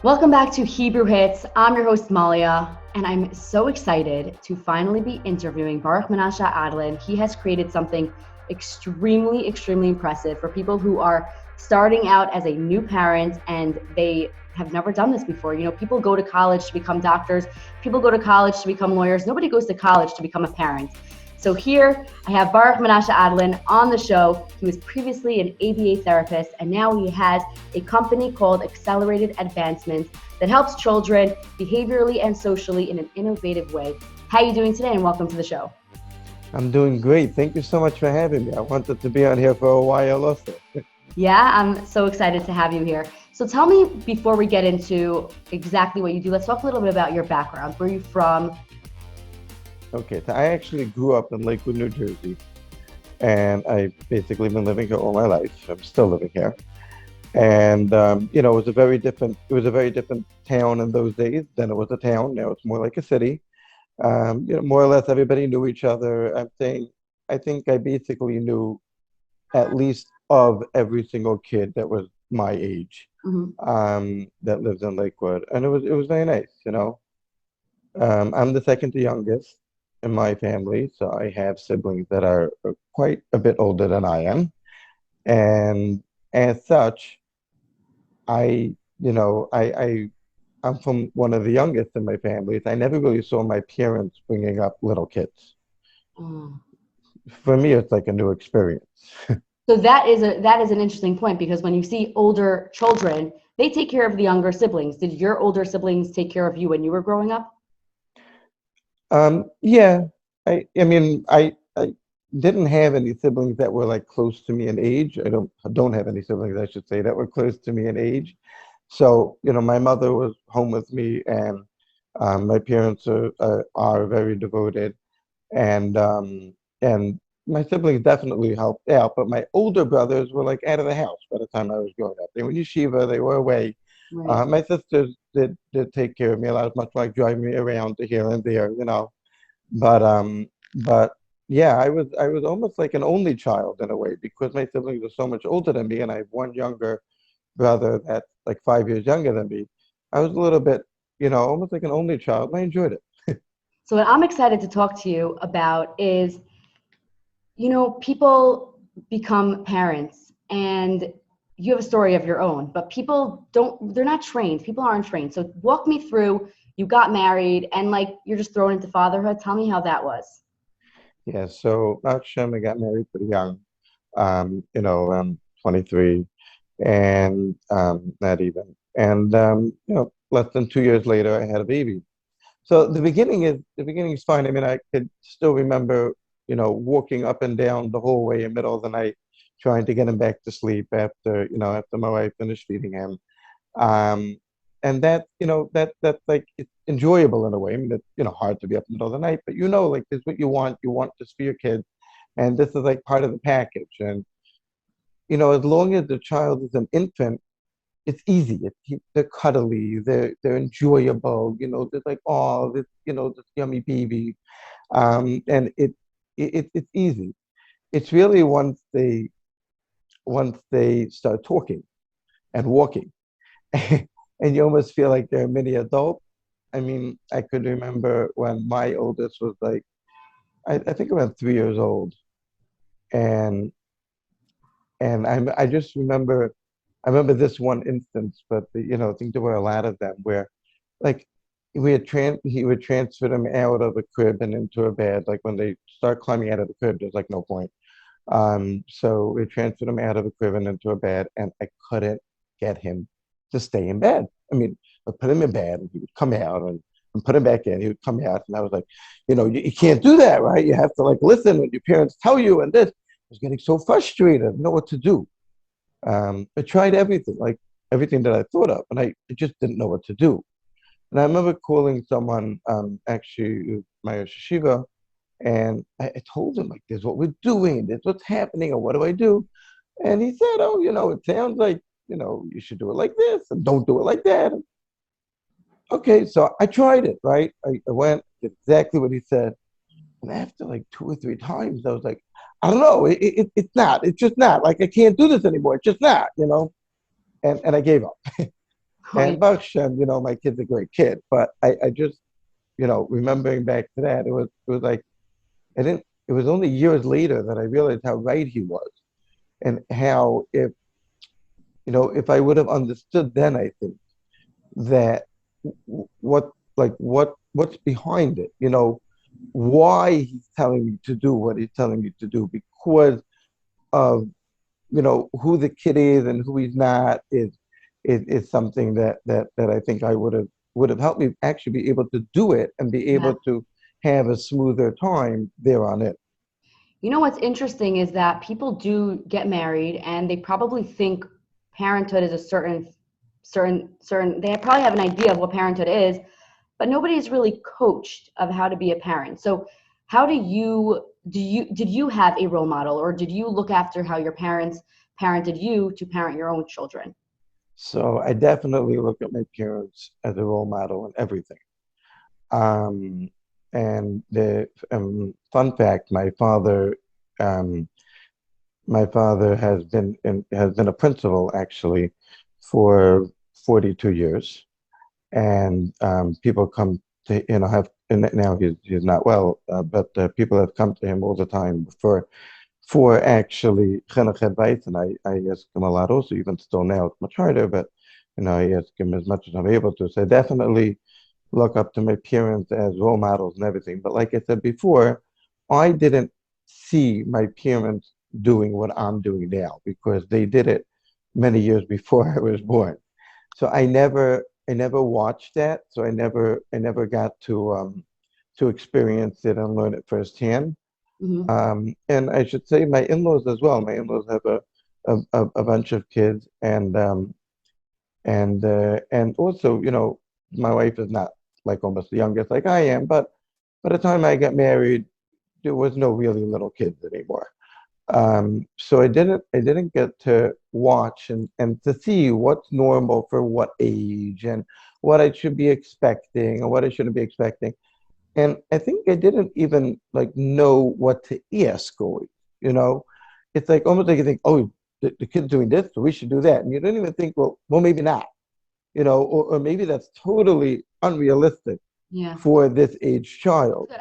Welcome back to Hebrew Hits. I'm your host, Malia, and I'm so excited to finally be interviewing Boruch Menashe Adlin. He has created something extremely impressive for people who are starting out as a new parent and they have never done this before. You know, people go to college to become doctors, people go to college to become lawyers. Nobody goes to college to become a parent. So here I have Boruch Menashe Adlin on the show. He was previously an ABA therapist, and now he has a company called Accelerated Advancement that helps children behaviorally and socially in an innovative way. How are you doing today? And welcome to the show. I'm doing great. Thank you so much for having me. I wanted to be on here for a while also. Yeah, I'm so excited to have you here. So tell me, before we get into exactly what you do, let's talk a little bit about your background. Where are you from? Okay, so I actually grew up in Lakewood, New Jersey, and I basically been living here all my life. I'm still living here. And it was a very different town in those days. Then it was a town. Now it's more like a city. More or less everybody knew each other. I think I basically knew at least of every single kid that was my age, Mm-hmm. that lives in Lakewood, and it was very nice. I'm the second to youngest in my family, so I have siblings that are quite a bit older than I am, and as such, I, you know, I'm from one of the youngest in my family. So I never really saw my parents bringing up little kids. Mm. For me, it's like a new experience. So that is an interesting point because when you see older children, they take care of the younger siblings. Did your older siblings take care of you when you were growing up? Yeah, I didn't have any siblings that were like close to me in age. I don't have any siblings, I should say, that were close to me in age. So, my mother was home with me, and my parents are very devoted, and and my siblings definitely helped out. But my older brothers were like out of the house by the time I was growing up. They were in yeshiva, they were away. Right. My sisters did take care of me a lot, much like driving me around to here and there. But but yeah, I was almost like an only child in a way because my siblings are so much older than me, and I have one younger brother that's like 5 years younger than me. I was a little bit, almost like an only child, and I enjoyed it. So what I'm excited to talk to you about is, people become parents and you have a story of your own, but they're not trained. People aren't trained. So walk me through, you got married and like you're just thrown into fatherhood. Tell me how that was. Yeah, so Hashem, I got married pretty young, around 23, and not even, and less than 2 years later, I had a baby. So the beginning is fine. I mean, I could still remember, walking up and down the hallway in the middle of the night, trying to get him back to sleep after my wife finished feeding him. Um, and that's like it's enjoyable in a way. I mean, it's hard to be up in the middle of the night, but like this is what you want. You want this for your kids, and this is like part of the package. And as long as the child is an infant, it's easy. They're cuddly. They're enjoyable. They're like, oh, this yummy baby. And it's easy. It's really once they start talking and walking, and you almost feel like they're a mini adult. I mean, I could remember when my oldest was like, I think around 3 years old, and I just remember, I remember this one instance, but I think there were a lot of them where, like, he would transfer them out of a crib and into a bed. Like when they start climbing out of the crib, there's like no point. So we transferred him out of the crib and into a bed, and I couldn't get him to stay in bed. I mean, I put him in bed, and he would come out, and put him back in. He would come out, and I was like, you can't do that, right? You have to like listen when your parents tell you. And this, I was getting so frustrated, I didn't know what to do. I tried everything, like everything that I thought of, and I just didn't know what to do. And I remember calling someone, actually, my yeshiva, and I told him, like, this is what we're doing, this is what's happening, and what do I do? And he said, oh, it sounds like, you should do it like this and don't do it like that. Okay, so I tried it, right? I went, did exactly what he said. And after like two or three times, I was like, I don't know, it's not, it's just not. Like, I can't do this anymore. It's just not. And I gave up. And Right. Baruch Hashem, my kid's a great kid, but I just, remembering back to that, it was like I didn't. It was only years later that I realized how right he was, and how if I would have understood then, I think that what's behind it, why he's telling me to do what he's telling me to do because of who the kid is and who he's not is something that I think I would have helped me actually be able to do it and be Yeah. able to have a smoother time there on it. You know what's interesting is that people do get married and they probably think parenthood is a certain they probably have an idea of what parenthood is, but nobody is really coached of how to be a parent. So how did you have a role model, or did you look after how your parents parented you to parent your own children? So I definitely look at my parents as a role model in everything. Um, and the fun fact, um, my father has been a principal actually for 42 years, and people come to have and now he's not well, but people have come to him all the time for actually chinuch advice, and I ask him a lot also, even still now it's much harder, but I ask him as much as I'm able to. So I definitely look up to my parents as role models and everything. But like I said before, I didn't see my parents doing what I'm doing now because they did it many years before I was born. So I never watched that. So I never got to experience it and learn it firsthand. Hmm. And I should say my in-laws as well. My in-laws have a bunch of kids, and also, my wife is not like almost the youngest like I am, but by the time I got married, there was no really little kids anymore. So I didn't get to watch and to see what's normal for what age and what I should be expecting and what I shouldn't be expecting. And I think I didn't even like know what to ask always, you know. It's like almost like you think, oh, the kid's doing this, so we should do that. And you don't even think, well, maybe not, or maybe that's totally unrealistic Yeah. for this age child. Good.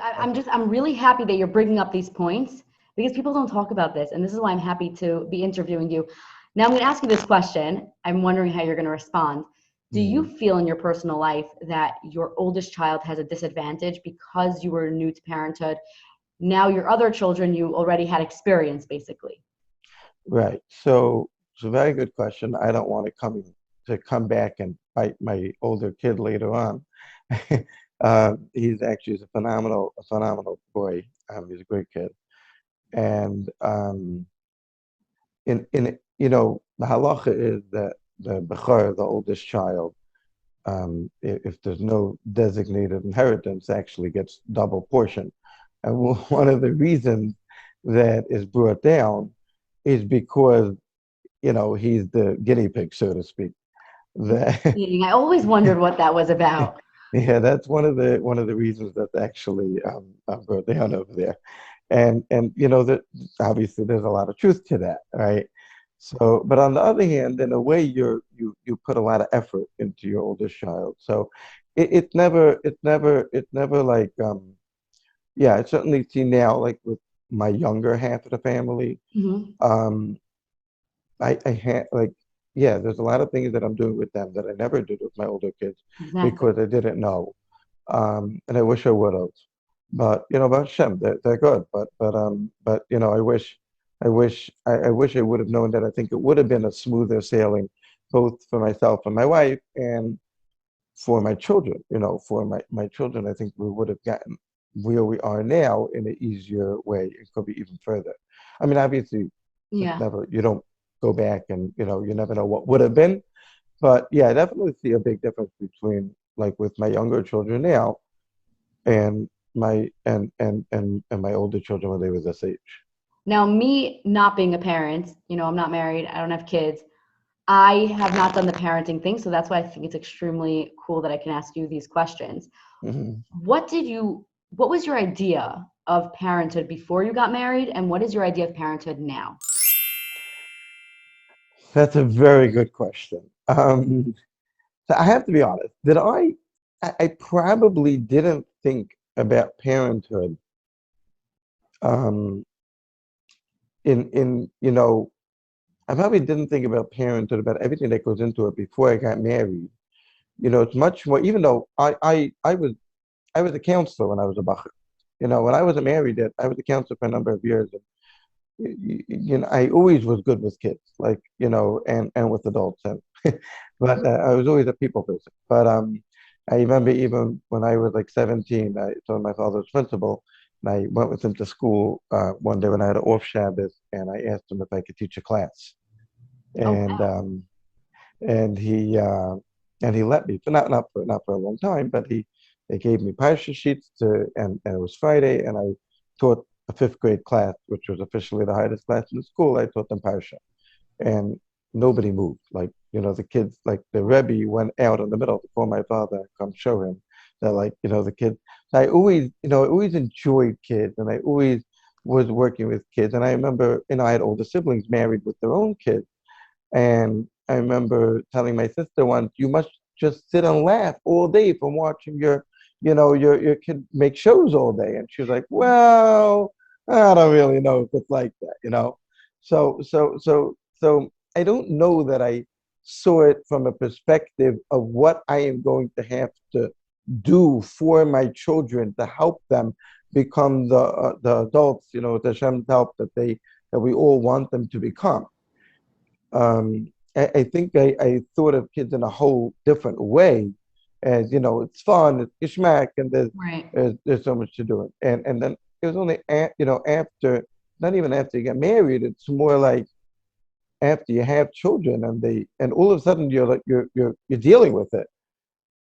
I'm really happy that you're bringing up these points because people don't talk about this. And this is why I'm happy to be interviewing you. Now, I'm going to ask you this question. I'm wondering how you're going to respond. Do you Mm. feel in your personal life that your oldest child has a disadvantage because you were new to parenthood? Now, your other children, you already had experience, basically. Right. So it's a very good question. I don't want to come back and bite my older kid later on. He's a phenomenal boy. He's a great kid, and the halacha is that the bechor, the oldest child, if there's no designated inheritance, actually gets double portion. And one of the reasons that is brought down is because he's the guinea pig, so to speak. That Fascinating. I always wondered what that was about. yeah, that's one of the reasons that's actually brought down over there. And that obviously there's a lot of truth to that, right? So, but on the other hand, in a way, you put a lot of effort into your oldest child. So, it's never like yeah. I certainly see now, like with my younger half of the family, Hmm. um, I had like, yeah, there's a lot of things that I'm doing with them that I never did with my older kids Exactly. because I didn't know. And I wish I would have. But but Shem, they're good. But I wish I would have known that. I think it would have been a smoother sailing, both for myself and my wife, and for my children. For my children, I think we would have gotten where we are now in an easier way. It could be even further. I mean, obviously, it's Yeah. never you don't go back and you never know what would have been. But yeah, I definitely see a big difference between like with my younger children now and my older children when they were this age. Now, me not being a parent, I'm not married, I don't have kids. I have not done the parenting thing, so that's why I think it's extremely cool that I can ask you these questions. Mhm. What was your idea of parenthood before you got married, and what is your idea of parenthood now? That's a very good question. So I have to be honest. I probably didn't think about parenthood um, in I probably didn't think about parenthood, about everything that goes into it before I got married. It's much more. Even though I was a counselor when I was a bacher. When I wasn't married yet, I was a counselor for a number of years. I always was good with kids, like and with adults, and but I was always a people person. But I remember even when I was like 17, I told my father was principal, and I went with him to school one day when I had an off Shabbos, and I asked him if I could teach a class, Oh, and wow. um, and he uh, and he let me, but not for a long time. But they gave me parsha sheets and it was Friday, and I taught a fifth grade class, which was officially the highest class in the school. I taught them parsha, and nobody moved. Like the kids, like the Rebbe went out in the middle before my father come show him that, like the kids. I always enjoyed kids, and I always was working with kids. And I remember, I had older siblings married with their own kids. And I remember telling my sister once, you must just sit and laugh all day from watching your kid make shows all day. And she was like, well, I don't really know if it's like that. So I don't know that I saw it from a perspective of what I am going to have to do for my children to help them become the adults, with Hashem's help that we all want them to become. I think I thought of kids in a whole different way. As it's fun, it's geschmack, and Right. there's so much to do it. And then it was only after, not even after you get married. It's more like after you have children, and all of a sudden you're like you're dealing with it,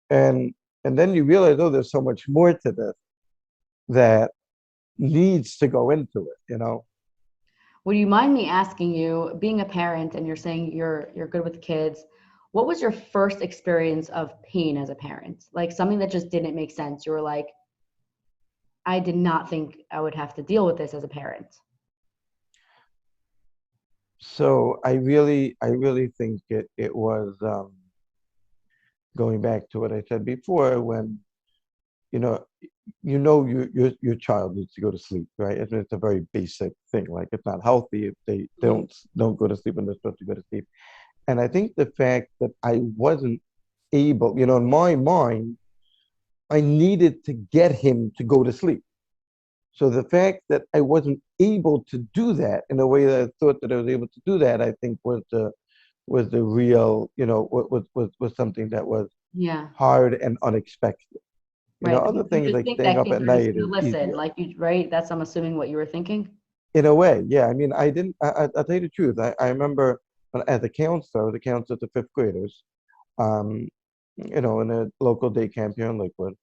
and then you realize, oh, there's so much more to this that needs to go into it. Would you mind me asking you, being a parent and you're saying you're good with kids, what was your first experience of pain as a parent? Like something that just didn't make sense. You were like, I did not think I would have to deal with this as a parent. So I really think it was going back to what I said before, when you know your child needs to go to sleep, right? It's a very basic thing. Like, it's not healthy if they Mhm. don't go to sleep when they're supposed to go to sleep. And I think the fact that I wasn't able, in my mind, I needed to get him to go to sleep. So the fact that I wasn't able to do that in a way that I thought that I was able to do that, I think was the real, was something that was Yeah. hard and unexpected. Right. Other Because you things just like think staying that up kids at are just night going is to listen, easier. like you, right? That's, I'm assuming, what you were thinking. In a way, yeah. I mean, I didn't. I'll tell you the truth. I remember as a counselor, the counselor to fifth graders, um, in a local day camp here in Lakewood,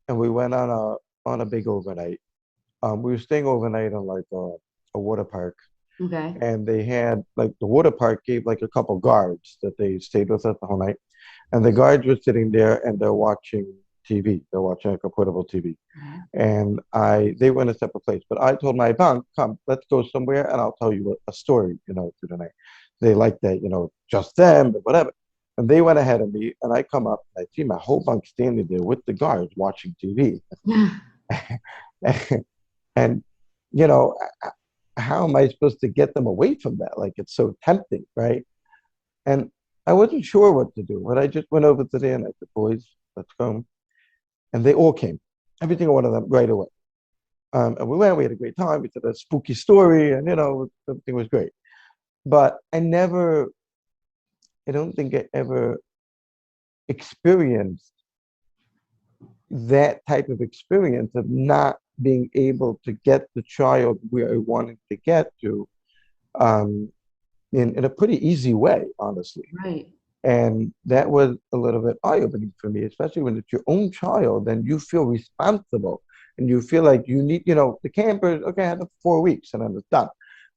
and we went on a big overnight. We were staying overnight on like a water park, Okay. and they had, like, the water park gave like a couple guards that they stayed with us the whole night, and the guards were sitting there and they're watching TV. They're watching like a portable TV, Mhm. and they were in a separate place. But I told my bunk, come, let's go somewhere, and I'll tell you a story, through the night. They like that, just them, but whatever. And they went ahead of me, and I come up, and I see my whole bunk standing there with the guards watching TV. And, you know, how am I supposed to get them away from that? Like, it's so tempting, right? And I wasn't sure what to do, but I just went over to there and I said, boys, let's go. And they all came, every single one of them, right away. And we went, we had a great time. We did a spooky story, and everything was great. But I don't think I ever experienced that type of experience of not being able to get the child where I wanted to get to, um, in a pretty easy way, honestly. Right. And that was a little bit eye-opening for me, especially when it's your own child and you feel responsible and you feel like you need, the campers, okay, I had it for 4 weeks and then it's done.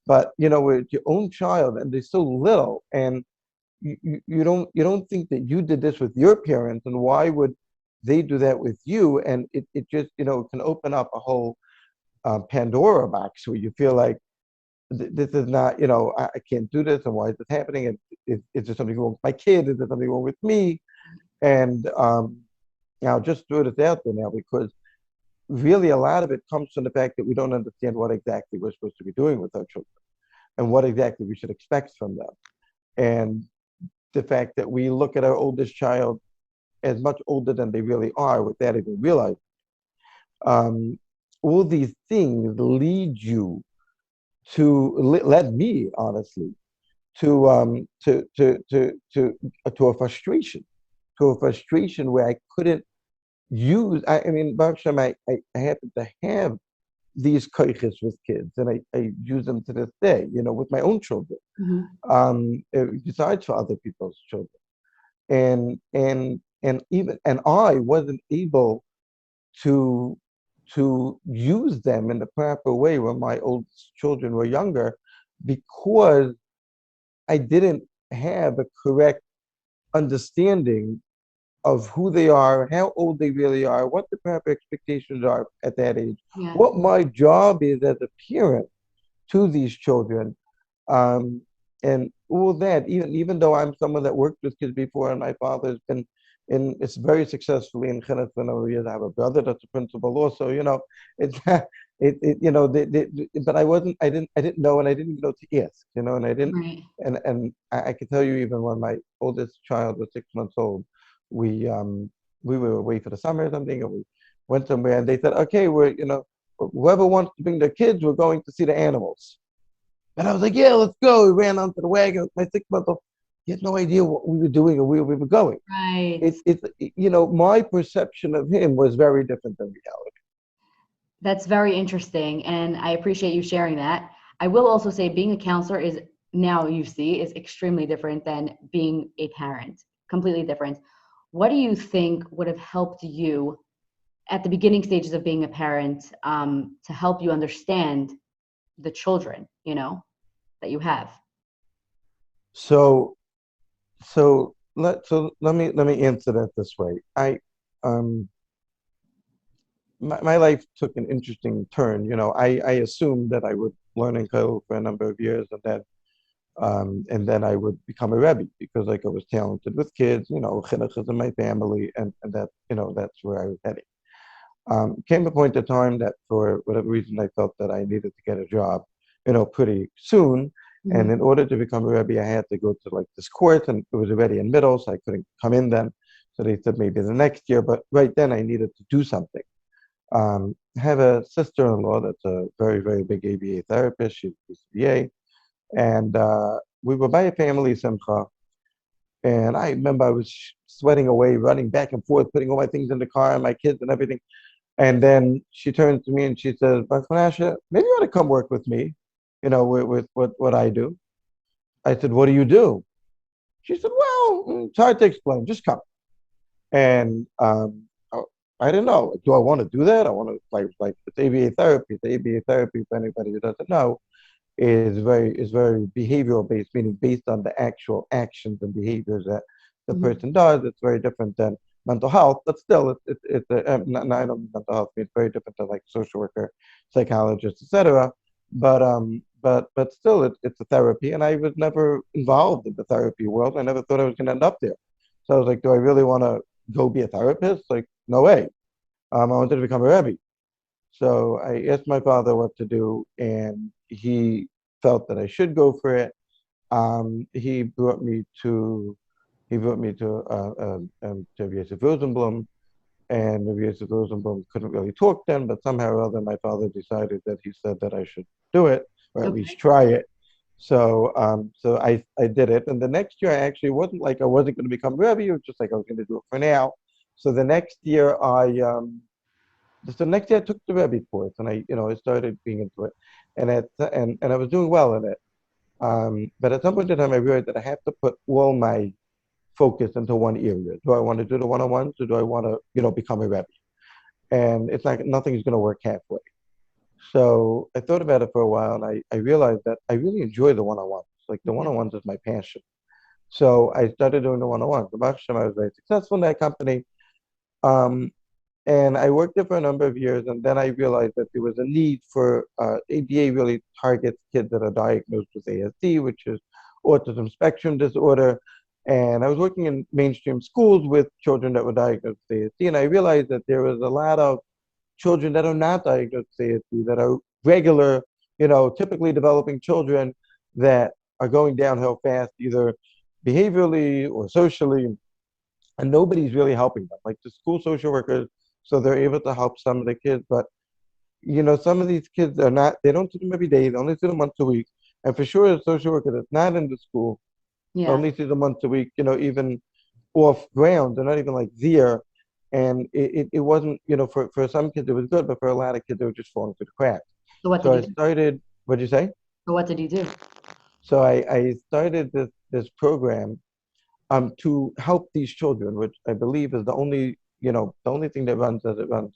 But with your own child and they're so little, and you don't think that you did this with your parents, and why would they do that with you? And it just, can open up a whole Pandora box where you feel like, this is not, I can't do this, and why is this happening? And is there something wrong with my kid? Is there something wrong with me? And now just throw this out there now because really a lot of it comes from the fact that we don't understand what exactly we're supposed to be doing with our children and what exactly we should expect from them. And the fact that we look at our oldest child as much older than they really are without even realizing. Um, all these things lead you to led me honestly to a frustration where I couldn't use. I mean, Baruch Hashem, I happen to have these koiches with kids, and I use them to this day. With my own children, Mhm. besides for other people's children, and I wasn't able to use them in the proper way when my old children were younger because I didn't have a correct understanding of who they are, how old they really are, what the proper expectations are at that age, Yeah. what my job is as a parent to these children, um, and all that. Even though I'm someone that worked with kids before, and my father's been in it's very successfully in Chinuch for a number of years. I have a brother that's a principal also. It's but I didn't know, and I didn't even know to ask. And I didn't, Right. and I can tell you even when my oldest child was 6 months old, we um we were away for the summer or something, and we went somewhere, and they said, okay, whoever wants to bring their kids, we're going to see the animals. And I was like, yeah, let's go. We ran onto the wagon with my 6 month old. He had no idea what we were doing or where we were going. Right. My perception of him was very different than reality. That's very interesting, and I appreciate you sharing that. I will also say being a counselor is now you see is extremely different than being a parent. Completely different. What do you think would have helped you at the beginning stages of being a parent to help you understand the children, that you have? So, let me answer that this way. Um, my life took an interesting turn. I assumed that I would learn in Kollel for a number of years, and then I would become a rebbe because like I was talented with kids. Chinuch is in my family, and that's where I was heading. Came a point in time that for whatever reason I felt that I needed to get a job, pretty soon. And Mhm. in order to become a rebbe, I had to go to like this course, and it was already in middle, so I couldn't come in then. So they said maybe the next year, but right then I needed to do something. I have a sister-in-law that's a very, very big ABA therapist. She's a CBA, and we were by a family simcha. And I remember I was sweating away, running back and forth, putting all my things in the car and my kids and everything. And then she turns to me and she says, Baruch Menashe, maybe you want to come work with me, with what I do. I said, what do you do? She said, well, it's hard to explain. Just come. And I don't know. Do I want to do that? I want to like it's ABA therapy. The ABA therapy, for anybody who doesn't know, is very behavioral based, meaning based on the actual actions and behaviors that the Mhm. person does. It's very different than mental health, but still, I don't mean mental health. It's very different than like social worker, psychologist, etc. But still, it's a therapy, and I was never involved in the therapy world. I never thought I was going to end up there. So I was like, do I really want to go be a therapist? Like, no way. I wanted to become a rebbe. So I asked my father what to do, and he felt that I should go for it. He brought me to Rabbi Yosef Rosenblum, and Rabbi Yosef Rosenblum couldn't really talk then, but somehow or other my father decided that he said that I should do it, or at least Okay. try it. So I did it, and the next year I actually wasn't like I wasn't going to become a Rebbe. It was just like I was going to do it for now. So the next year I took the Rebbe course, and I started being into it, and I was doing well in it. But at some point in time, I realized that I have to put all my focus into one area. Do I want to do the one-on-ones, or do I want to, become a Rebbe? And it's like nothing's going to work halfway. So I thought about it for a while, and I realized that I really enjoy the one-on-ones. Like the Yeah. one-on-ones is my passion. So I started doing the one-on-ones. The Baruch Hashem, I was very successful in that company. Um, and I worked there for a number of years, and then I realized that there was a need for ABA really targets kids that are diagnosed with ASD, which is autism spectrum disorder. And I was working in mainstream schools with children that were diagnosed with ASD, and I realized that there was a lot of children that are not diagnosed with ASD that are regular, typically developing children that are going downhill fast, either behaviorally or socially, and nobody's really helping them. Like the school social workers, so they're able to help some of the kids, but some of these kids are not, they don't see them every day, they only see them once a week. And for sure, a social worker that's not in the school Yeah. only sees them once a week, even off ground. They're not even like there. And it wasn't, for some kids it was good, but for a lot of kids, they were just falling through the cracks. So what So did I you do? started, what'd you say? So what did you do? So I started this program to help these children, which I believe is the only thing that runs as it runs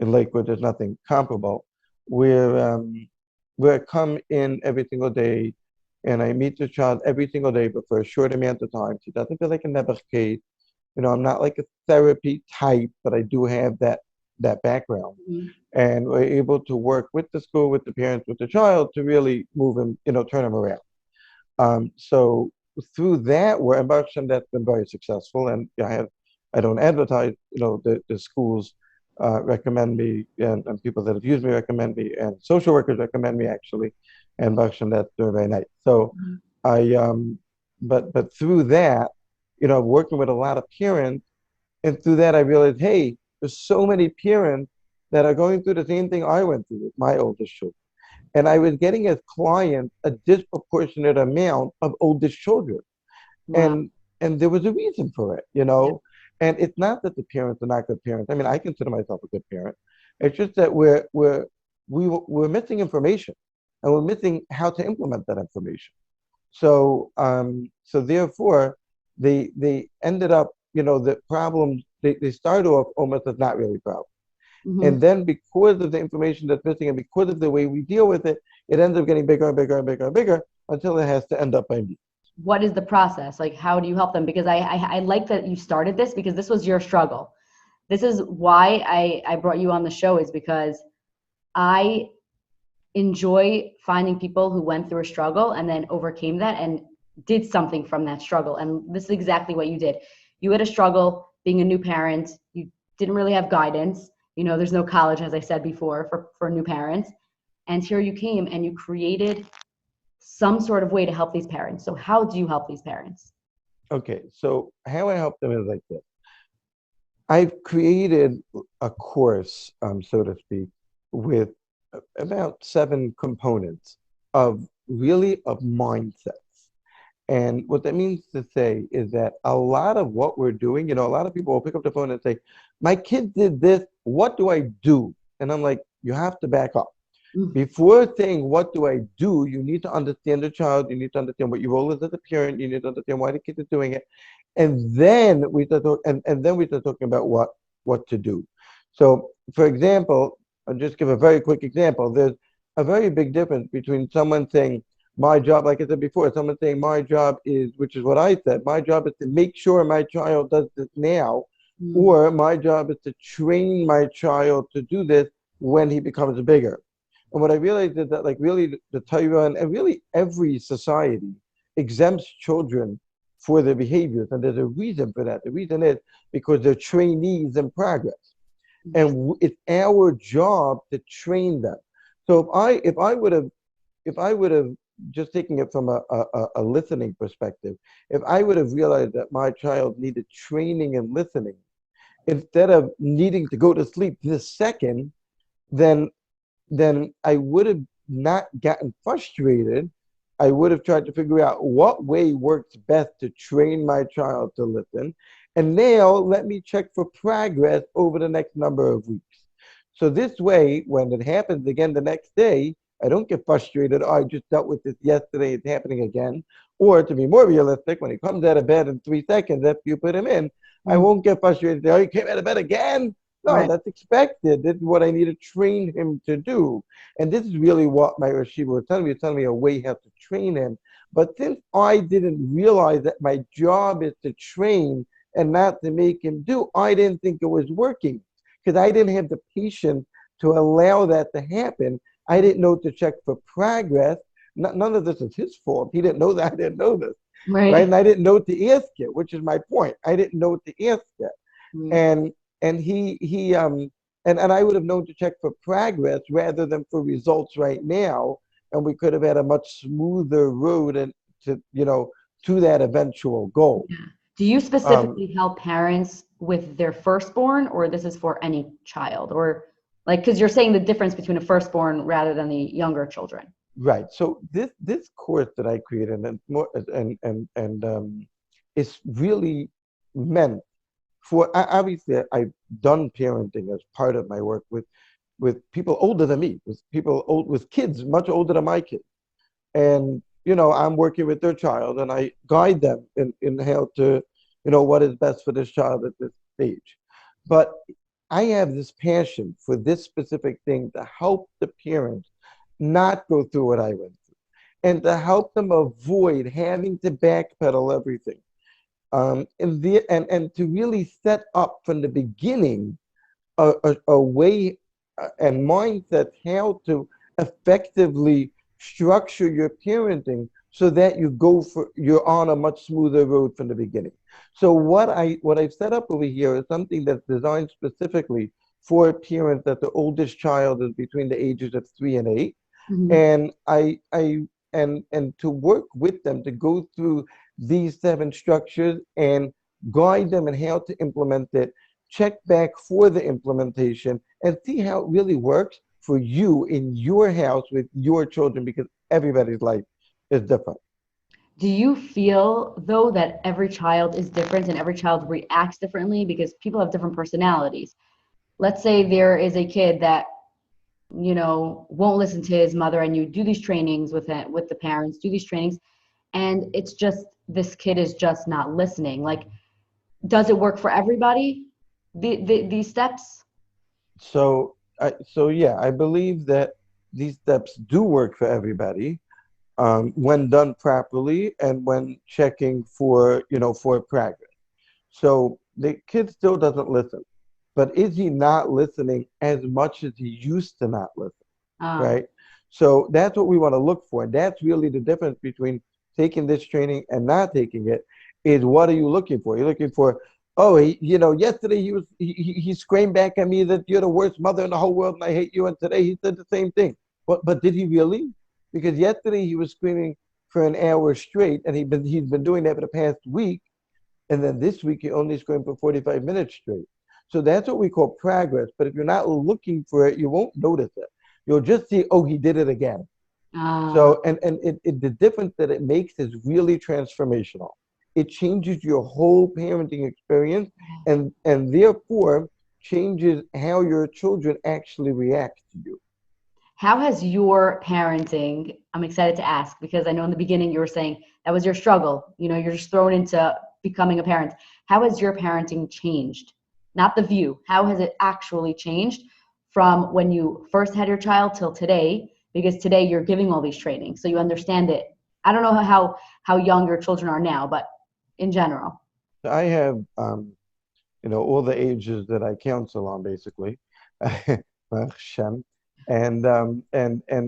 in Lakewood. There's nothing comparable. Where I come in every single day and I meet the child every single day, but for a short amount of time. She doesn't feel like a never case. I'm not like a therapy type, but I do have that background. Mhm. And we're able to work with the school, with the parents, with the child to really move him, turn him around. So through that, we're embarked on that's been very successful. And I don't advertise, the schools recommend me, and people that have used me recommend me, and social workers recommend me actually, and embarked that's doing very nice. So Mhm. but through that, working with a lot of parents, and through that I realized, hey, there's so many parents that are going through the same thing I went through with my oldest children. And I was getting as clients a disproportionate amount of oldest children. Wow. And there was a reason for it, Yeah. And it's not that the parents are not good parents. I mean, I consider myself a good parent. It's just that we're missing information, and we're missing how to implement that information. So therefore, they ended up, the problems, they started off almost as not really problems. Hmm. And then because of the information that's missing and because of the way we deal with it, it ends up getting bigger and bigger and bigger and bigger until it has to end up by me. What is the process? Like, how do you help them? Because I like that you started this because this was your struggle. This is why I brought you on the show, is because I enjoy finding people who went through a struggle and then overcame that and did something from that struggle. And this is exactly what you did. You had a struggle being a new parent. You didn't really have guidance. There's no college, as I said before, for new parents. And here you came and you created some sort of way to help these parents. So how do you help these parents? Okay, so how I help them is like this. I've created a course, so to speak, with about 7 components of mindsets. And what that means to say is that a lot of what we're doing, a lot of people will pick up the phone and say, my kid did this, what do I do? And I'm like, you have to back up. Mm. Before saying, what do I do? You need to understand the child. You need to understand what your role is as a parent. You need to understand why the kid is doing it. And then we start talking about what to do. So, for example, I'll just give a very quick example. There's a very big difference between someone saying, my job, like I said before, someone saying my job is, which is what I said, my job is to make sure my child does this now, Mm. or my job is to train my child to do this when he becomes bigger. And what I realized is that, like, really, the Torah and really every society exempts children for their behaviors, and there's a reason for that. The reason is because they're trainees in progress, and it's our job to train them. So if I would have just taking it from a listening perspective, if I would have realized that my child needed training and listening instead of needing to go to sleep this second, then I would have not gotten frustrated. I would have tried to figure out what way works best to train my child to listen. And now let me check for progress over the next number of weeks. So this way, when it happens again the next day, I don't get frustrated. Oh, I just dealt with this yesterday, it's happening again. Or to be more realistic, when he comes out of bed in 3 seconds after you put him in, I Mm. won't get frustrated. Oh, you came out of bed again? No, Right. that's expected. This is what I need to train him to do. And this is really what my Rashiva was telling me. He was telling me a way how to train him. But since I didn't realize that my job is to train and not to make him do, I didn't think it was working because I didn't have the patience to allow that to happen. I didn't know to check for progress. None of this is his fault. He didn't know that. I didn't know this. right? Right. And I didn't know what to ask it, which is my point. I didn't know what to ask it. Mm. And and I would have known to check for progress rather than for results right now, and we could have had a much smoother road and to to that eventual goal. Yeah. Do you Um, specifically help parents with their firstborn, or this is for any child? Or like, because you're saying the difference between a firstborn rather than the younger children. right. So this course that I created and more it's really meant for obviously I've done parenting as part of my work with people older than me, with people old with kids much older than my kids. And I'm working with their child and I guide them in how to what is best for this child at this stage. But I have this passion for this specific thing to help the parents not go through what I went through and to help them avoid having to backpedal everything, and to really set up from the beginning a way and mindset how to effectively structure your parenting so that you're on a much smoother road from the beginning. So what I've set up over here is something that's designed specifically for parents that the oldest child is between the ages of 3 and 8, Mhm. and and to work with them to go through these 7 structures and guide them in how to implement it, check back for the implementation, and see how it really works for you in your house with your children because everybody's life is different. Do you feel though that every child is different and every child reacts differently because people have different personalities? Let's say there is a kid that won't listen to his mother, and you do these trainings with the parents, do these trainings, and it's just this kid is just not listening. Like, does it work for everybody? These steps? So yeah, I believe that these steps do work for everybody, when done properly and when checking for for progress. So the kid still doesn't listen, but is he not listening as much as he used to not listen? Ah, Right? So that's what we want to look for. And that's really the difference between taking this training and not taking it, is what are you looking for? You're looking for, oh, yesterday he screamed back at me that you're the worst mother in the whole world and I hate you. And today he said the same thing. But did he really? Because yesterday he was screaming for an hour straight and he's been doing that for the past week. And then this week he only screamed for 45 minutes straight. So that's what we call progress. But if you're not looking for it, you won't notice it. You'll just see, oh, he did it again. ah. So, and the difference that it makes is really transformational. It changes your whole parenting experience and therefore changes how your children actually react to you. How has your parenting, I'm excited to ask because I know in the beginning you were saying that was your struggle. You're just thrown into becoming a parent. How has your parenting changed? Not the view. How has it actually changed from when you first had your child till today? Because today you're giving all these trainings, so you understand it. I don't know how young your children are now, but in general. So I have, all the ages that I counsel on, basically. Baruch Hashem. And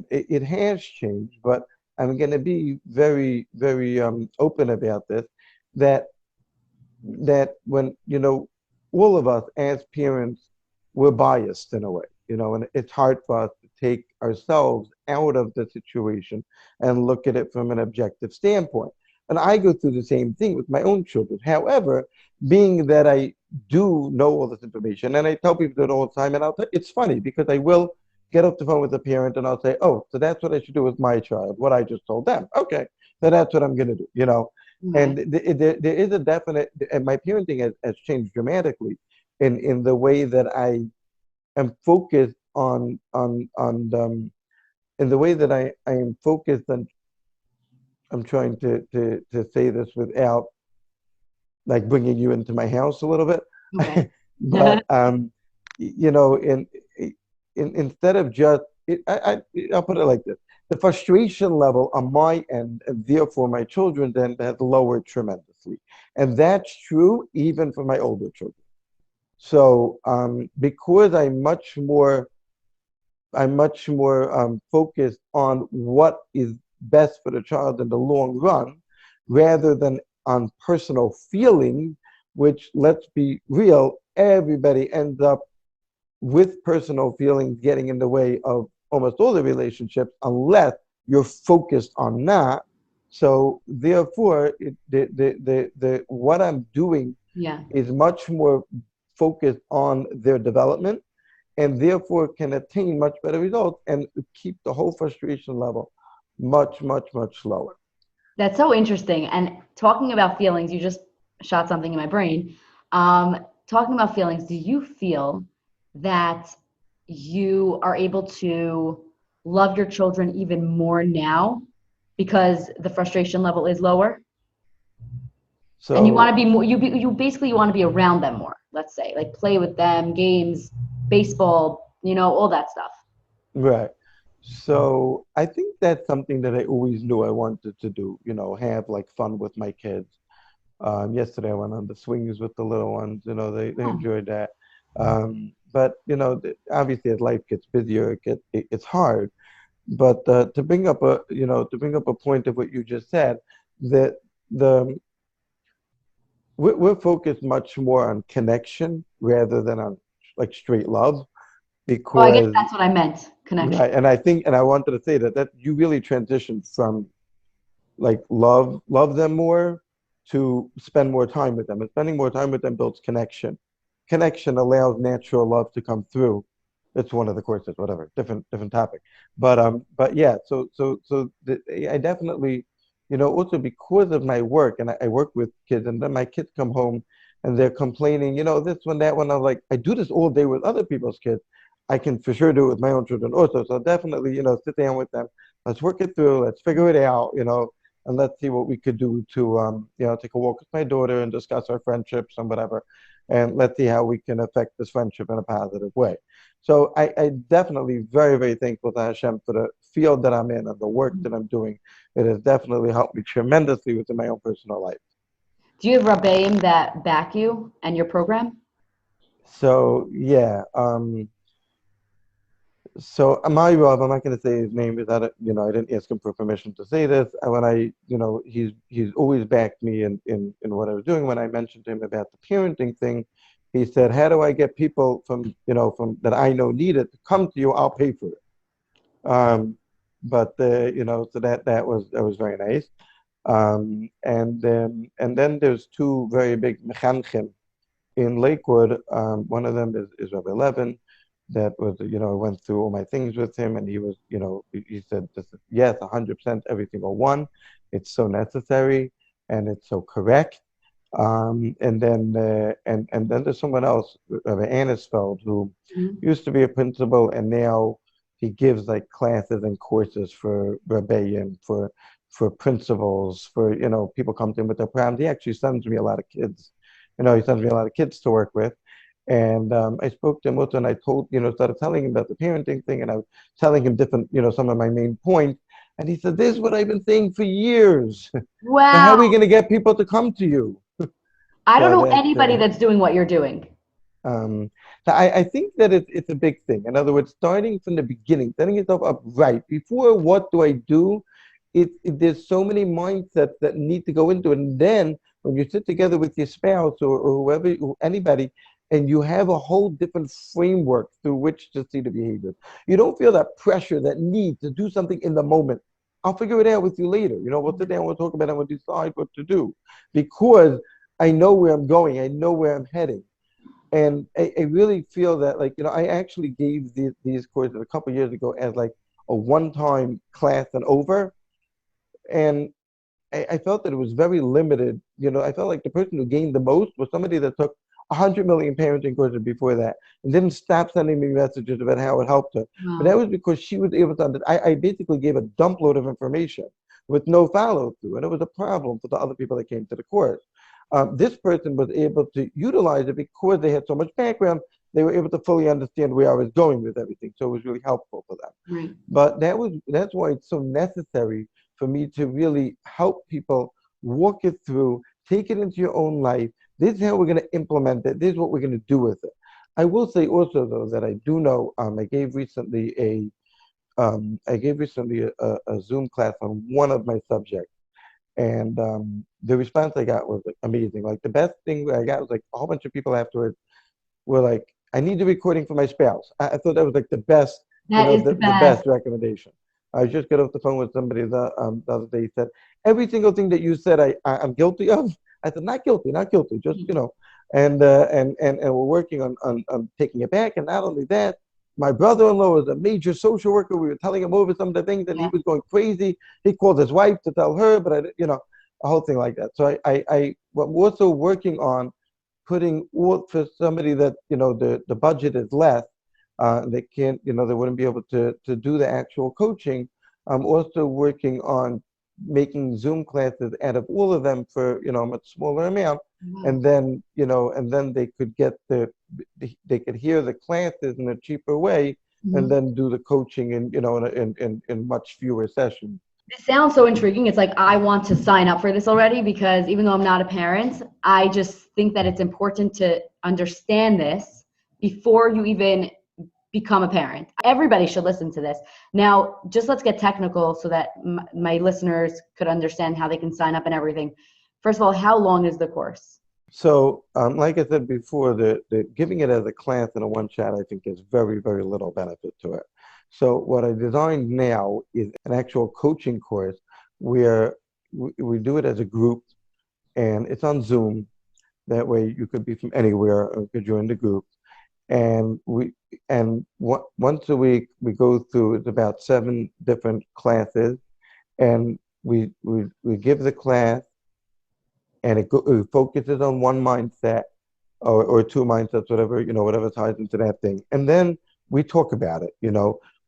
it has changed, but I'm going to be very, very open about this. That that when all of us as parents, we're biased in a way, and it's hard for us to take ourselves out of the situation and look at it from an objective standpoint. And I go through the same thing with my own children. However, being that I do know all this information, and I tell people that all the time, and it's funny because I will get off the phone with a parent and I'll say, "Oh, so that's what I should do with my child, what I just told them." Okay, so that's what I'm going to do. Okay. And there is a definite, and my parenting has changed dramatically in the way that I am focused in the way that I am focused on. I'm trying to say this without like bringing you into my house a little Okay. bit, but you know, instead of just I'll put it like this: the frustration level on my end, and therefore my children's end, has lowered tremendously, and that's true even for my older children. So because I'm much more focused on what is best for the child in the long run, rather than on personal feeling, which, let's be real, everybody ends up with personal feelings getting in the way of almost all the relationships unless you're focused on that. So therefore, what I'm doing Yeah. is much more focused on their development and therefore can attain much better results and keep the whole frustration level much, much, much lower. That's so interesting. And talking about feelings, you just shot something in my brain. Talking about feelings, do you feel that you are able to love your children even more now because the frustration level is lower? And you want So to be more, you basically want to be around them more, let's say, like play with them, games, baseball, all that stuff. right. So I think that's something that I always knew I wanted to do, have like fun with my kids. Yesterday I went on the swings with the little ones, they Oh. enjoyed that. But obviously as life gets busier, it's hard. But to bring up a point of what you just said, that the we're focused much more on connection rather than on like straight love Oh, I guess because that's what I meant, connection. right. And I wanted to say that you really transitioned from like love them more to spend more time with them, and spending more time with them builds connection allows natural love to come through. It's one of the courses, whatever, different topic. But yeah, I definitely, also because of my work, and I work with kids, and then my kids come home and they're complaining, this one, that one. I'm like, I do this all day with other people's kids. I can for sure do it with my own children also. So definitely, sit down with them. Let's work it through. Let's figure it out, and let's see what we could do to, take a walk with my daughter and discuss our friendships and whatever. And let's see how we can affect this friendship in a positive way. So I definitely very, very thankful to Hashem for the field that I'm in and the work that I'm doing. It has definitely helped me tremendously within my own personal life. Do you have Rabbeim that back you and your program? So yeah, so my Rav, I'm not going to say his name because I didn't ask him for permission to say this. And when he's always backed me in what I was doing. When I mentioned to him about the parenting thing, he said, "How do I get people from that I know need it to come to you? I'll pay for it." So that was very nice. And then there's two very big mechanchim in Lakewood. One of them is Rabbi Levin. That was, I went through all my things with him, and he was, he said, this is, yes, 100% every single one. It's so necessary and it's so correct. And then there's someone else, Rabbi Anisfeld, who Mhm. used to be a principal, and now he gives like classes and courses for Rebbeim, for principals, for people come to him with their problems. He actually sends me a lot of kids. He sends me a lot of kids to work with. And I spoke to him also, and I started telling him about the parenting thing, and I was telling him different, some of my main points. And he said, "This is what I've been saying for years. So how Wow. are we going to get people to come to you?" I don't So know that's anybody that's doing what you're doing. um, so I think that it's a big thing. In other words, starting from the beginning, setting yourself up right before what do I do? There's so many mindsets that need to go into it. And then when you sit together with your spouse or whoever, anybody, and you have a whole different framework through which to see the behavior, you don't feel that pressure, that need to do something in the moment. I'll figure it out with you later. We'll sit down, we'll talk about it, and we'll decide what to do because I know where I'm going, I know where I'm heading. And I really feel that, like, I actually gave these courses a couple years ago as like a one-time class and over. And I felt that it was very limited. I felt like the person who gained the most was somebody that took 100 million parenting courses before that and didn't stop sending me messages about how it helped her. But that Wow. was because she was able to I basically gave a dump load of information with no follow through. And it was a problem for the other people that came to the course. This person was able to utilize it because they had so much background. They were able to fully understand where I was going with everything. So it was really helpful for them. Right. But that's why it's so necessary for me to really help people walk it through, take it into your own life. This is how we're going to implement it. This is what we're going to do with it. I will say also though that I do know I gave recently a Zoom class on one of my subjects, And the response I got was like, amazing. Like the best thing I got was like a whole bunch of people afterwards were like, I need the recording for my spouse. I thought that was like the best, That is the the best. best recommendation. I just got off the phone with somebody the other day. He said, every single thing that you said, I'm guilty of. I said, not guilty, not guilty, just, and we're working on taking it back. And not only that, my brother-in-law was a major social worker. We were telling him over some of the things and he Yeah. was going crazy. He called his wife to tell her, but a whole thing like that. So we're also working on putting all for somebody that the budget is less, they can't they wouldn't be able to do the actual coaching. I'm also working on making Zoom classes out of all of them for a much smaller amount, Wow. and then they could get they could hear the classes in a cheaper way, and Mhm. then do the coaching in much fewer sessions. It sounds so intriguing. It's like I want to sign up for this already because even though I'm not a parent, I just think that it's important to understand this before you even become a parent. Everybody should listen to this. Now, just let's get technical so that my listeners could understand how they can sign up and everything. First of all, how long is the course? So, like I said before, the giving it as a class in a one shot, I think, is very, very little benefit to it. So, what I designed now is an actual coaching course where we do it as a group, and it's on Zoom. That way, you could be from anywhere or could join the group. And once a week we go through, it's about 7 different classes, and we give the class, and it focuses on one mindset, or 2 mindsets, whatever, whatever ties into that thing. And then we talk about it,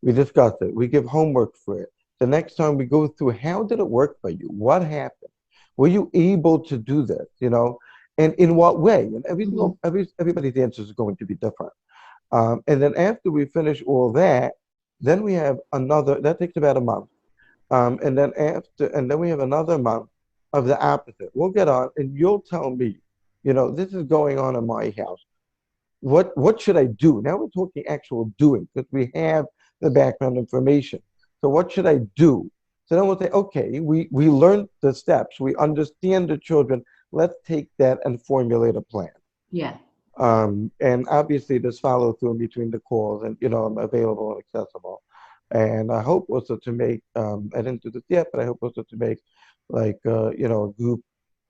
we discuss it, we give homework for it. The next time we go through, how did it work for you? What happened? Were you able to do this? And in what way? And Mhm. everybody's answers is going to be different. And then after we finish all that, then we have another, that takes about a month. And then we have another month of the opposite. We'll get on and you'll tell me, this is going on in my house. What should I do? Now we're talking actual doing because we have the background information. So what should I do? So then we'll say, okay, we learned the steps, we understand the children. Let's take that and formulate a plan. Yeah. And obviously there's follow through in between the calls, and I'm available and accessible. And I hope also to make, I didn't do this yet, but I hope also to make like a group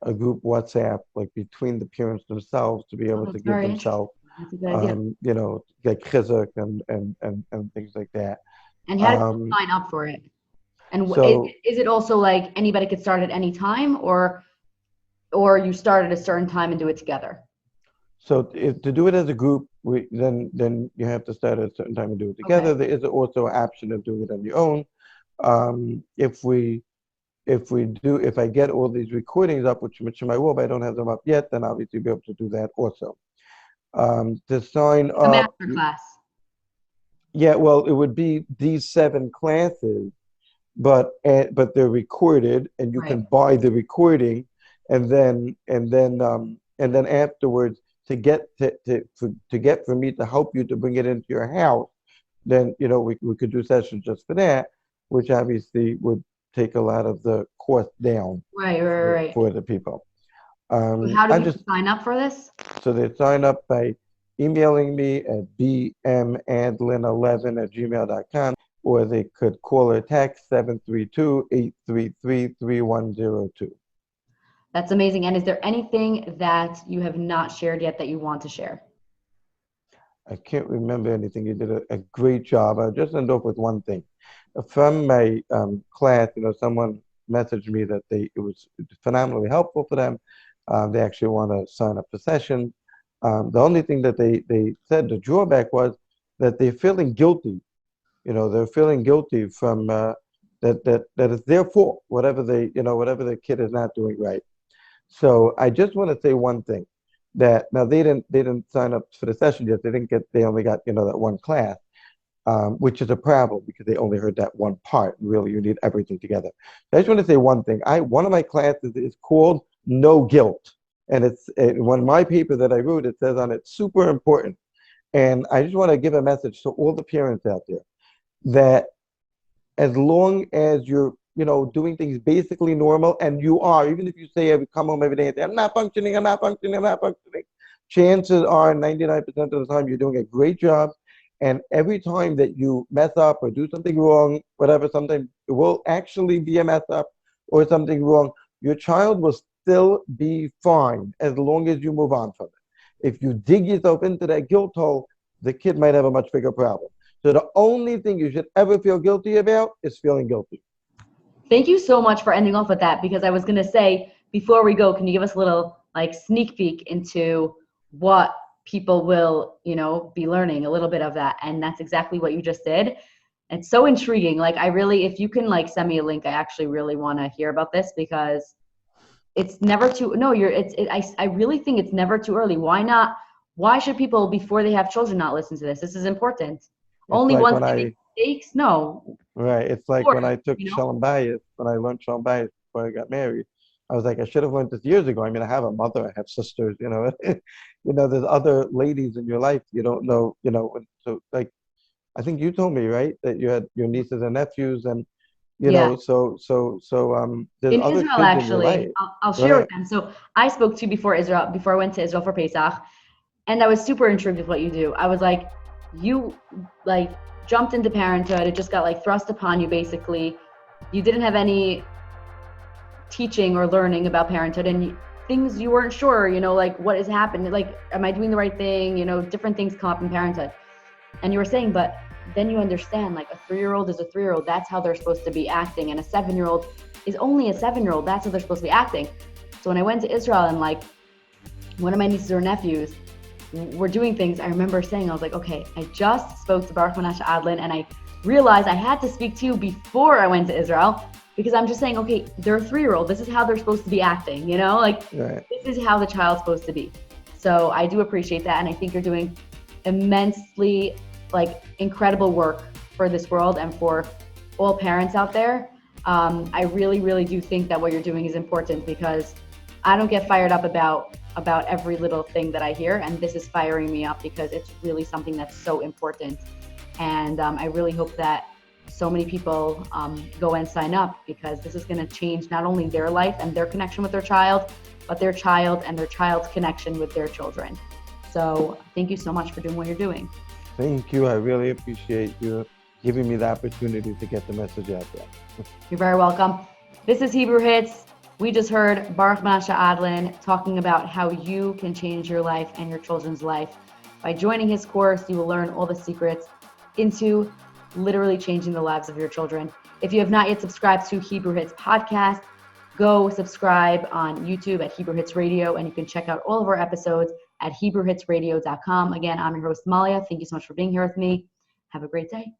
WhatsApp like between the parents themselves to be Oh, able to that's give very interesting. themselves That's a good idea. like chizuk and things like that. And how do people Um, sign up for it? And so is it also like anybody could start at any time, or you start at a certain time and do it together? to do it as a group, then you have to start at a certain time and do it Okay. together. There is also an option of doing it on your own. If if I get all these recordings up, which I will, but I don't have them up yet, then obviously be able to do that also. To sign A up, master class. yeah, well, it would be these 7 classes, but they're recorded, and you Right. can buy the recording, and then afterwards, to get for me to help you to bring it into your house, then we could do sessions just for that, which obviously would take a lot of the cost down Right, right, for, right. for the people. So how do I people just sign up for this? So they sign up by emailing me at bmadlin11@gmail.com, or they could call or text 732-833-3102. That's amazing. And is there anything that you have not shared yet that you want to share? I can't remember anything. You did a great job. I'll just end off with one thing. From my class, someone messaged me that it was phenomenally helpful for them. They actually want to sign up for sessions. The only thing that they said, the drawback was that they're feeling guilty. They're feeling guilty from that it's their fault, whatever the kid is not doing right. So I just want to say one thing, that now they didn't sign up for the session yet. They only got that one class, which is a problem because they only heard that one part. Really, you need everything together. I just want to say one thing. One of my classes is called No Guilt, and one my paper that I wrote, it says on it, super important. And I just want to give a message to all the parents out there that as long as doing things basically normal, and you are, even if you say I come home every day and say, I'm not functioning, I'm not functioning, I'm not functioning, chances are 99% of the time you're doing a great job. And every time that you mess up or do something wrong, whatever, sometimes it will actually be a mess up or something wrong, your child will still be fine as long as you move on from it. If you dig yourself into that guilt hole, the kid might have a much bigger problem. So the only thing you should ever feel guilty about is feeling guilty. Thank you so much for ending off with that, because I was going to say, before we go, can you give us a little like sneak peek into what people will, be learning a little bit of that? And that's exactly what you just did. It's so intriguing. Like, I really, if you can like send me a link, I actually really want to hear about this, because it's never too, no, I really think it's never too early. Why not? Why should people, before they have children, not listen to this? This is important. It's Only like once when they make mistakes? No. right, it's Of like course, when I took Shalom Bayis, when I learned Shalom Bayis before I got married. I was like, I should have learned this years ago. I mean, I have a mother, I have sisters, there's other ladies in your life you don't know, so like, I think you told me, right, that you had your nieces and nephews, and Yeah. there's In other Israel, kids in your actually, life, I'll share right? with them. So I spoke to you before I went to Israel for Pesach, and I was super intrigued with what you do. I was like, you like jumped into parenthood. It just got like thrust upon you, basically. You didn't have any teaching or learning about parenthood, and things you weren't sure, like what has happened, like, am I doing the right thing? Different things come up in parenthood. And you were saying, but then you understand, like, a 3-year-old is a 3-year-old. That's how they're supposed to be acting. And a 7-year-old is only a 7-year-old. That's how they're supposed to be acting. So when I went to Israel and like one of my nieces or nephews were doing things, I remember saying, I was like, okay, I just spoke to Boruch Menashe Adlin, and I realized I had to speak to you before I went to Israel, because I'm just saying, okay, they're a 3-year-old. This is how they're supposed to be acting, like Right. this is how the child's supposed to be. So I do appreciate that. And I think you're doing immensely like incredible work for this world and for all parents out there. I really, really do think that what you're doing is important, because I don't get fired up about every little thing that I hear, and this is firing me up because it's really something that's so important. And I really hope that so many people go and sign up, because this is going to change not only their life and their connection with their child, but their child and their child's connection with their children. So thank you so much for doing what you're doing. Thank you. I really appreciate you giving me the opportunity to get the message out there. You're very welcome. This is Hebrew Hits. We just heard Boruch Menashe Adlin talking about how you can change your life and your children's life. By joining his course, you will learn all the secrets into literally changing the lives of your children. If you have not yet subscribed to Hebrew Hits podcast, go subscribe on YouTube at Hebrew Hits Radio, and you can check out all of our episodes at HebrewHitsRadio.com. Again, I'm your host, Malia. Thank you so much for being here with me. Have a great day.